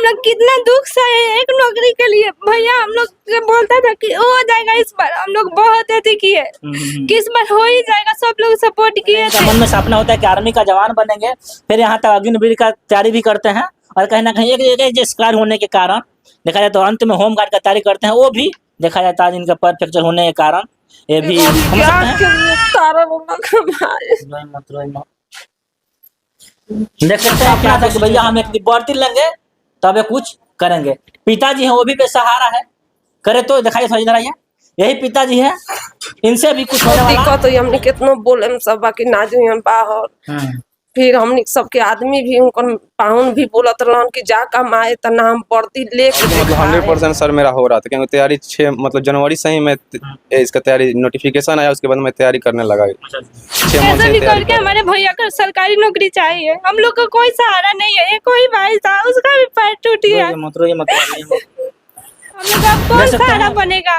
हम लोग कितना दुख सहे एक नौकरी के लिए। भैया हम लोग बोलता था कि हो जाएगा इस बार, हम लोग बहुत अति किए कि इस बार हो ही जाएगा, सब लोग सपोर्ट किए थे। मन में सपना होता है कि आर्मी का जवान बनेंगे, फिर यहाँ तक अग्निवीर का तैयारी भी करते हैं और कहीं ना कहीं एक शिकार होने के कारण देखा जाए तो अंत में होमगार्ड का तैयारी करते हैं, वो भी देखा जाता है इनका पर फ्रैक्चर होने के कारण ये भी समझ सकते हैं। देख सकते हैं क्या था कि भैया हम एक बढ़ती लेंगे तबे कुछ करेंगे। पिताजी हैं वो भी बेसहारा है, करे तो दिखाइए थोड़ा इधर आइए, यही पिताजी है, इनसे भी कुछ होने वाला दिक्कत हुई। हमने कितनो बोले हम सब बाकी ना जो हम बाहर, फिर हमने सबके आदमी भी उनकर पाहुन भी बोलत रहन कि जा कमाए त ना हम पड़ती लेके मतलब 100% सर मेरा हो रहा था क्योंकि तैयारी 6 जनवरी से ही मैं इसका तैयारी नोटिफिकेशन आया, उसके बाद मैं तैयारी करने लगा। 6 मंथ कैसे से भी तैयारी करके हमारे भैया को सरकारी नौकरी चाहिए। हम लोग को कोई सहारा नहीं है, कोई भाई था उसका भी पैर टूट गया। हम लोग अब कौन सहारा बनेगा।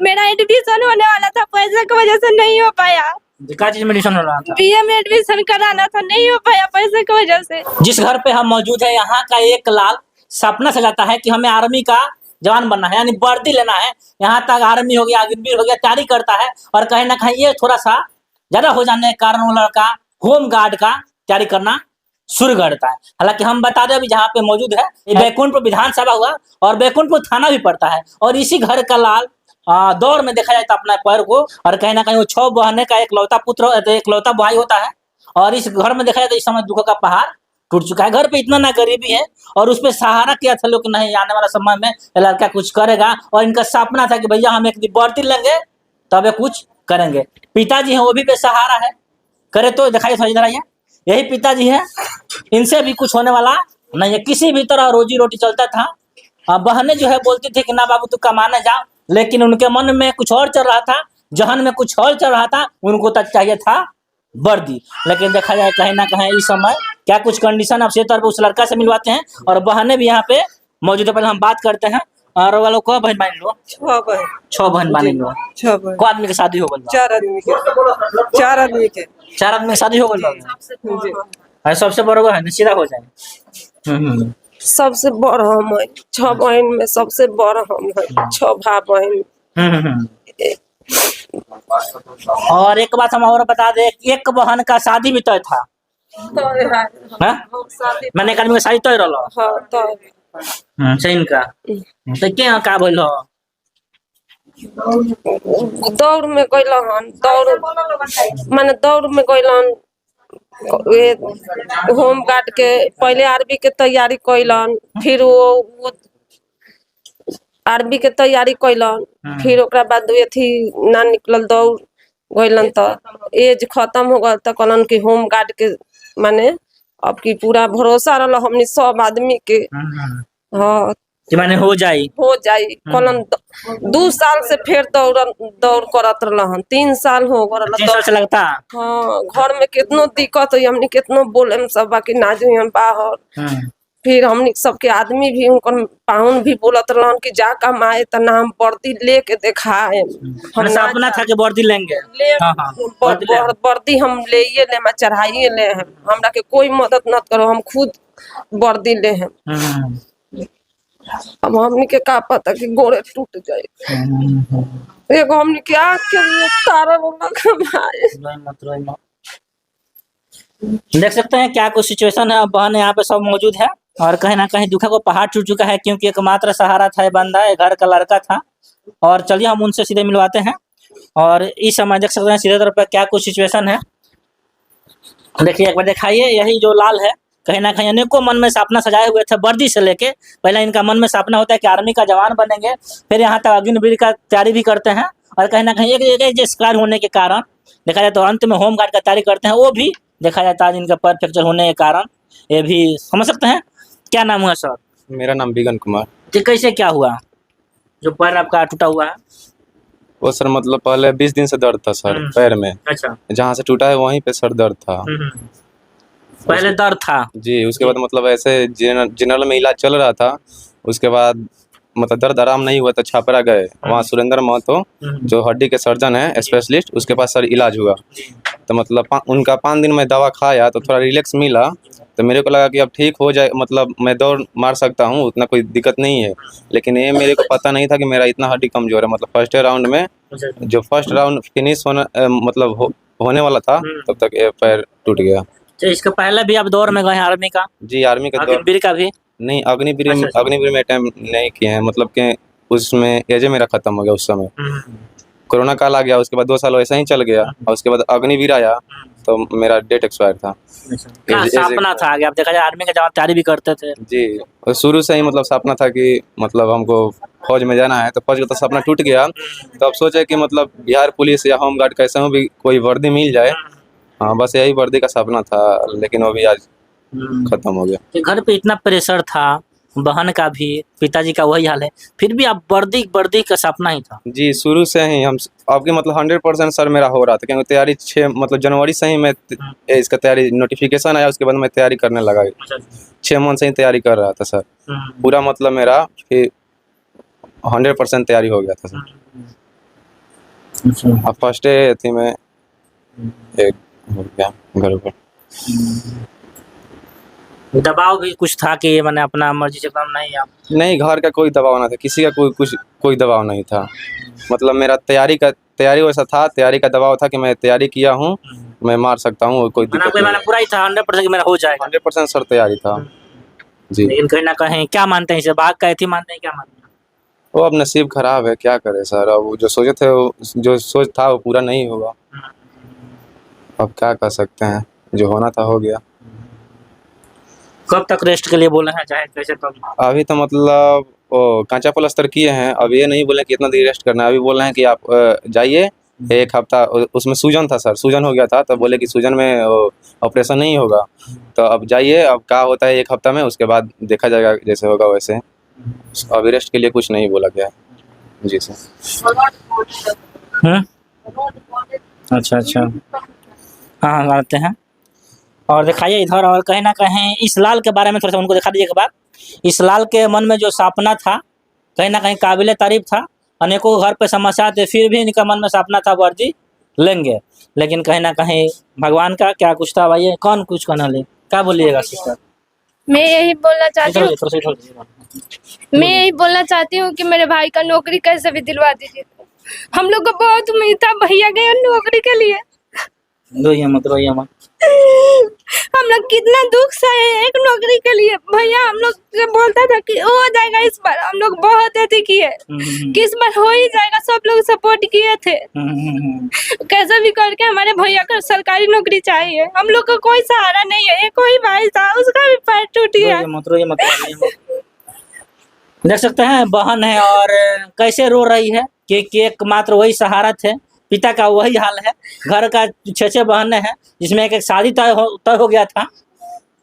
मेरा एडमिशन होने वाला था, पैसे की वजह से नहीं हो पाया। चीज में एडमिशन हो रहा था, बीए में एडमिशन कराना था, नहीं हो पाया पैसे की वजह से। जिस घर पे हम मौजूद है यहाँ का एक लाल सपना सजाता है कि हमें आर्मी का जवान बनना है, यानी वर्दी लेना है। यहाँ तक आर्मी हो गया, अग्निवीर हो गया, तैयारी करता है और कहीं ना कहीं ये थोड़ा सा ज्यादा हो जाने के कारण वो लड़का होम गार्ड का तैयारी करना शुरू करता है। हालांकि हम बता दें अभी जहाँ पे मौजूद है ये बैकुंठपुर विधानसभा हुआ और बैकुंठपुर थाना भी पड़ता है और इसी घर का लाल दौड़ में देखा जाए तो अपना पैर को और कहीं ना कहीं वो 6 बहने का एक लौता पुत्र एक लौता भाई होता है और इस घर में देखा जाए तो इस समय दुखों का पहाड़ टूट चुका है। घर पे इतना ना गरीबी है और उस पर सहारा किया था लोग नहीं आने वाला समय में लड़का कुछ करेगा और इनका सपना था कि भैया हम एक दिन बढ़ती लेंगे तबे कुछ करेंगे। पिताजी हैं वो भी बेसहारा है, करे तो दिखाइए थोड़ा इधर आइए, यही पिताजी है, इनसे भी कुछ होने वाला नहीं है। किसी भी तरह रोजी रोटी चलता था। बहनें जो है बोलती थी कि ना बाबू तू कमाने जा, लेकिन उनके मन में कुछ और चल रहा था, जहन में कुछ और चल रहा था, उनको तक चाहिए था वर्दी। लेकिन देखा जाए कहीं ना कहीं इस समय क्या कुछ कंडीशन आप तौर पर उस लड़का से मिलवाते हैं और बहनें भी यहाँ पे मौजूद है। पहले हम बात करते हैं और वालों को बहन मान लो 6 बहन मान लो, 6 बहन, को आदमी की शादी हो गई, 4 आदमी के 4 आदमी की शादी हो गई, सबसे बड़ा है सीधा हो जाए। सबसे बड़ हम है, 6 बहन में सबसे बड़ हम है, 6 भाई बहन। और एक बात हम और बता दे, एक बहन का शादी भी तय था, मैंने एक आदमी का शादी तय रहा सही इनका तो क्या का बोल दौड़ में गइलन, दौड़ माने दौड़ में गइलन होम गार्ड के, पहले आर्मी के तैयारी कैलन, फिर वो आर्मी के तैयारी कैलन, फिर ओकरा बाद अथी ना निकलल दौड़ गइलन तो एज खत्म हो गल तो कहलन कि होम गार्ड के माने अब की पूरा भरोसा रहल हमनी सब आदमी के। हाँ माने हो जाई कहलन 2 साल से फिर दौड़ करत रहलन, 3 साल हो गल 3 साल से लगता। हाँ घर में कितनो दिक्कत हुई, हमने कितनो बोले हम सब बाकी ना जो हम बाहर, फिर हमने सबके आदमी भी उनकर पाहुन भी बोलत रहन कि जा कमाए त ना हम वर्दी लेके दिखाए। हम सपना था कि वर्दी लेंगे, वर्दी हम ले मैं चढ़ाइए ले हैं, हमरा के कोई मदद न करो, हम खुद वर्दी ले हैं। अब हमने के का पता कि गोड़े टूट जाए, एगो हमने के आँख के लिए तारा ना कमाए। देख सकते हैं क्या कुछ सिचुएशन है। बहन यहाँ पे सब मौजूद है और कहीं ना कहीं दुखा को पहाड़ टूट चुका है क्योंकि एकमात्र सहारा था, बंदा है, घर का लड़का था। और चलिए हम उनसे सीधे मिलवाते हैं और इस समय देख सकते हैं सीधे तौर पर क्या कुछ सिचुएशन है। देखिए एक बार दिखाइए, यही जो लाल है कहीं ना कहीं अनेकों मन में सपना सजाए हुए थे वर्दी से लेके। पहले इनका मन में सपना होता है कि आर्मी का जवान बनेंगे, फिर यहाँ तक अग्निवीर का तैयारी भी करते हैं और कहीं ना कहीं एक शिकार होने के कारण देखा जाए तो अंत में होम गार्ड का तैयारी करते हैं, वो भी देखा जाता है इनका पैर फ्रैक्चर होने के कारण ये भी समझ सकते हैं। क्या नाम हुआ सर? मेरा नाम बिगन कुमार। तो कैसे क्या हुआ जो पैर आपका टूटा हुआ है? वो सर मतलब पहले 20 दिन से दर्द था सर पैर में। अच्छा, जहाँ से टूटा है वहीं पे सर दर्द था। पहले दर्द था जी, उसके बाद मतलब ऐसे जनरल में इलाज चल रहा था, उसके बाद मतलब दर्द आराम नहीं हुआ तो छापरा गए, वहाँ सुरेंद्र महतो जो हड्डी के सर्जन है स्पेशलिस्ट, उसके पास सर इलाज हुआ। तो मतलब उनका 5 दिन में दवा खाया तो थोड़ा रिलैक्स मिला, तो मेरे को लगा कि अब ठीक हो जाए, मतलब मैं दौड़ मार सकता हूँ, उतना कोई दिक्कत नहीं है। लेकिन ये मेरे को पता नहीं था कि मेरा इतना हड्डी कमजोर है। मतलब फर्स्ट राउंड में जो फर्स्ट राउंड फिनिश होने वाला था तब तक ये पैर टूट गया। तो इसके पहले भी आप दौर में गए हैं आर्मी का? जी, आर्मी का दौर अग्निवीर का भी? नहीं, अग्निवीर अच्छा। अग्निवीर में अटेम्प्ट नहीं किए हैं, मतलब कि उसमें एज मेरा खत्म हो गया उस समय। कोरोना काल आ गया, उसके बाद 2 साल वैसे ही चल गया, और उसके बाद अग्निवीर आया तो मेरा डेट एक्सपायर था। क्या सपना था आगे? आप देखा जाए आर्मी का जवान तैयारी भी करते थे। जी, और शुरू से ही मतलब सपना था कि मतलब हमको फौज में जाना है, तो फौज का तो सपना टूट गया। तो अब सोचे कि मतलब बिहार पुलिस या होम गार्ड कैसे भी कोई वर्दी मिल जाए। हाँ, बस यही वर्दी का सपना था, लेकिन वो भी आज खत्म हो गया। कि घर पे इतना प्रेशर था, बहन का भी, पिताजी का वही हाल है, फिर भी आप वर्दी का सपना ही था? जी, शुरू से ही हम आपके मतलब 100% सर मेरा हो रहा था, क्योंकि तैयारी 6 मतलब जनवरी से ही मैं इसका तैयारी नोटिफिकेशन आया, उसके बाद मैं तैयारी करने लगा। 6 मंथ से ही तैयारी कर रहा था सर, पूरा मतलब मेरा फिर 100% तैयारी हो गया था सर। अब फर्स्ट डे थी मैं एक हो गया घर पर। दबाव भी कुछ था कि मैंने अपना मर्जी से काम नहीं, घर का कोई दबाव ना था, किसी का कोई दबाव नहीं था। मतलब मेरा तैयारी वैसा था, तैयारी का दबाव था कि मैं तैयारी किया हूँ, मैं मार सकता हूँ, कोई दिक्कत नहीं। पूरा ही था 100% कि मेरा हो जाएगा। 100% सर तैयारी था जी। लेकिन कहीं ना कहीं क्या मानते हैं इसे, भाग का थी मानते हैं, क्या मानते हैं? वो अब नसीब खराब है, क्या करे सर। अब जो सोचे थे जो सोच था वो पूरा नहीं होगा, अब क्या कर सकते हैं, जो होना था हो गया। कब तक रेस्ट के लिए बोले हैं, चाहे कैसे कब? अभी तो मतलब वो कांचा प्लास्टर किए हैं, अब ये नहीं बोले कि इतना देर रेस्ट करना है। अभी बोल रहे हैं कि आप जाइए 1 हफ्ता, उसमें सूजन था सर, सूजन हो गया था, तो बोले कि सूजन में ऑपरेशन नहीं होगा, तो अब जाइए, अब क्या होता है 1 हफ्ता में, उसके बाद देखा जाएगा जैसे होगा वैसे। अभी रेस्ट के लिए कुछ नहीं बोला गया है जी सर। अच्छा हाँ आते हैं और दिखाइए इधर। और कहीं ना कहीं इस लाल के बारे में थोड़ा सा उनको दिखा दीजिए एक बार। इस लाल के मन में जो सपना था कहीं ना कहीं काबिले तारीफ था। अनेकों घर पे समस्या थे, फिर भी इनका मन में सपना था वर्दी लेंगे, लेकिन कहीं ना कहीं भगवान का क्या कुछ था भाई, कौन कुछ कहना ले। क्या बोलिएगा सिस्टर? मैं यही बोलना चाहती हूँ कि मेरे भाई का नौकरी कैसे भी दिलवा दीजिए। हम लोग को बहुत उम्मीद था, भैया गए नौकरी के लिए। रोइए मत। हम लोग कितना दुख सहे एक नौकरी के लिए। भैया हम लोग से बोलता था कि हो जाएगा इस बार, हम लोग बहुत अति किए कि इस बार हो ही जाएगा, सब लोग सपोर्ट किए थे। कैसे भी करके हमारे भैया को सरकारी नौकरी चाहिए। हम लोग को कोई सहारा नहीं है, कोई भाई था उसका भी पैर टूट गया। रोइए मत। देख सकते हैं बहन है और कैसे रो रही है कि एक मात्र वही सहारा थे, पिता का वही हाल है। घर का 6 बहनें हैं, जिसमें एक शादी तय हो गया था,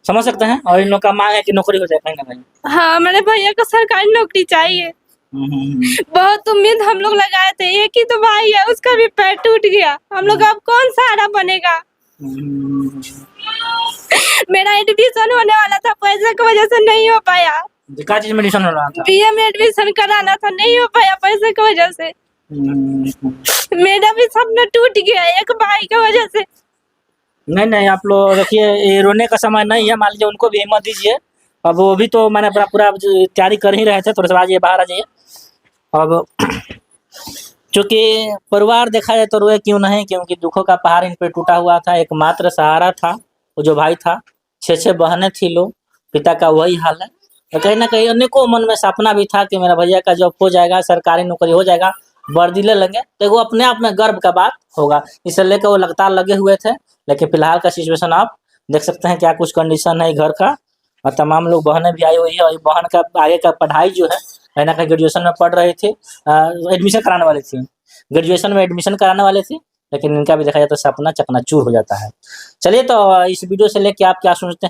समझ सकते हैं। और इन लोग का मांग है कि नौकरी हो जाए कहीं ना कहीं। हाँ, हमारे भैया को सरकारी नौकरी चाहिए। बहुत उम्मीद हम लोग लगाए थे, एक ही तो भाई है, उसका भी पैर टूट गया। हम लोग अब कौन सहारा बनेगा। मेरा एडमिशन होने वाला था, पैसे की वजह से नहीं हो पाया। क्या चीज में एडमिशन हो रहा था? बीए में एडमिशन कराना था, नहीं हो पाया पैसे की वजह से। मेरा भी सपना टूट गया एक भाई की वजह से। नहीं आप लोग देखिए, ये रोने का समय नहीं है, मान लीजिए उनको भी हिम्मत दीजिए। अब वो भी तो मैंने पूरा तैयारी कर ही रहे थे, थोड़ा सा आइए बाहर आ जाइए। अब चूँकि परिवार देखा जाए तो रोए क्यों नहीं, क्योंकि दुखों का पहाड़ इन पे टूटा हुआ था। एकमात्र सहारा था वो जो भाई था, 6 बहनें थी लोग, पिता का वही हाल है। तो कहीं ना कहीं अनेकों मन में सपना भी था कि मेरा भैया का जॉब हो जाएगा, सरकारी नौकरी हो जाएगा, वर्दी ले लेंगे, तो वो अपने आप में गर्व का बात होगा। इसे लेकर वो लगातार लगे हुए थे। लेकिन फिलहाल का सिचुएशन आप देख सकते हैं, क्या कुछ कंडीशन है घर का। और तमाम लोग बहनें भी आई हुई है, और बहन का आगे का पढ़ाई जो है कहीं ना कहीं ग्रेजुएशन में पढ़ रहे थे, एडमिशन कराने वाले थे, ग्रेजुएशन में एडमिशन कराने वाले थे, लेकिन इनका भी देखा जाए तो सपना चकनाचूर हो जाता है। चलिए, तो इस वीडियो से लेके आप क्या सोचते हैं?